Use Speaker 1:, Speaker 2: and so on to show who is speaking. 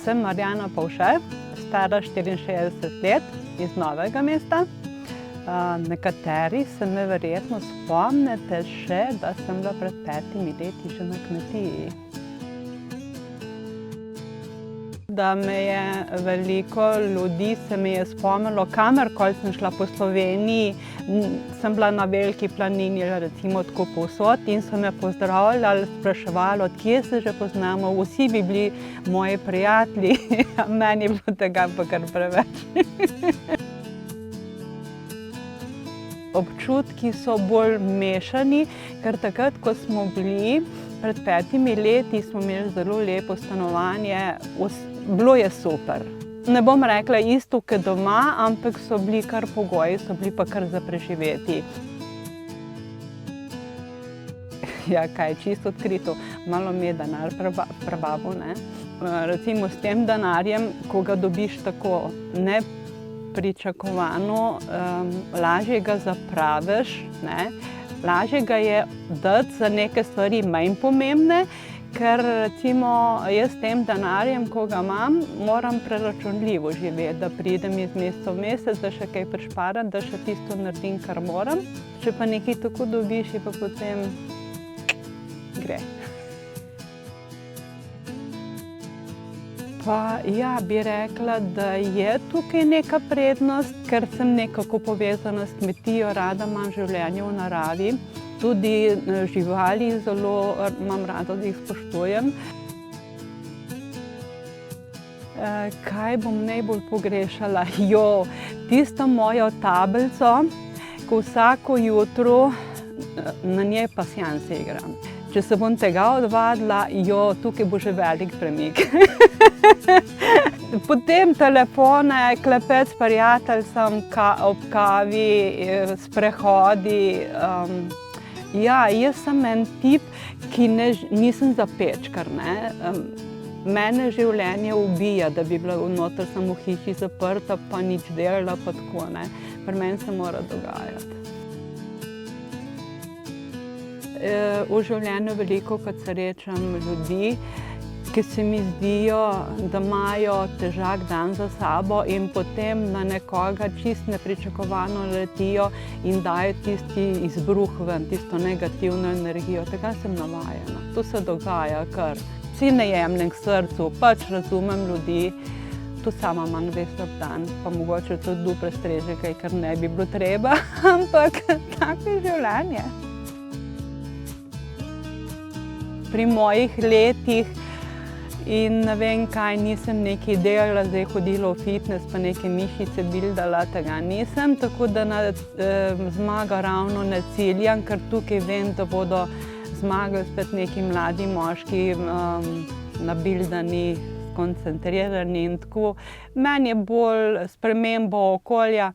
Speaker 1: Sem Marjana Pavše, stara 64 let, iz Novega mesta. Nekateri se me verjetno spomnite še, da sem bila pred 5 leti že na kmetiji. Da me je veliko ljudi se mi je spomnilo, kamorkoli sem šla po Sloveniji, sem bila na Veliki planini, recimo tako povsod, in so me pozdravljali, spraševali, od kje se že poznamo, vsi bi bili moji prijatelji, meni je bilo tega pa kar preveč. Občutki so bolj mešani, ker takrat, ko smo bili, pred 5 leti, smo imeli zelo lepo stanovanje, bilo je super. Ne bom rekla isto kot doma, ampak so bili kar pogoji, so bili pa kar za preživeti. Ja, kaj, čisto odkrito, malo mi je denar prebabil, ne. Recimo s tem denarjem, ko ga dobiš tako nepričakovano, lažje ga zapraviš, ne. Lažje ga je dati za neke stvari manj pomembne, ker recimo jaz s tem denarjem, ko ga imam, moram preračunljivo živeti, da pridem iz meseca v mesec, da še kaj prišparam, da še tisto naredim, kar moram. Če pa nekaj tako dobiš, je pa potem gre. Pa ja, bi rekla, da je tukaj neka prednost, ker sem nekako povezana s kmetijo, rada imam življenje v naravi. Tudi živali zelo imam rada, da jih spoštujem. Kaj bom najbolj pogrešala? Tisto mojo tablico, ko vsako jutro na njej pasjanse igram. Če se bom tega odvadila, tukaj bo že velik premik. Potem telefone, klepet s prijateljem ob kavi, sprehodi. Ja, jaz sem en tip, ki nisem zapečkar, ne. Mene življenje ubija, da bi bila noter samo v hiši zaprta, pa nič delala, pa tako, ne. Pri meni se mora dogajati. V življenju velikokrat srečam ljudi, ki se mi zdijo, da imajo težak dan za sabo in potem na nekoga čisto nepričakovano letijo in dajo tisti izbruh ven, tisto negativno energijo. Tega sem navajena. To se dogaja kar. Vsi ne jemljem k srcu, pač razumem ljudi. To sama imam slab dan, pa mogoče tudi prestreže kaj, kar ne bi bilo treba, ampak tako je življenje. Pri mojih letih in ne vem kaj, nisem nekaj delala, zdaj hodila v fitness, pa neke mišice bildala, tega nisem, tako da na zmago ravno ne ciljam, ker tukaj vem, da bodo zmagali spet neki mladi moški, nabildani, skoncentrirani in tako. Meni je bolj sprememba okolja,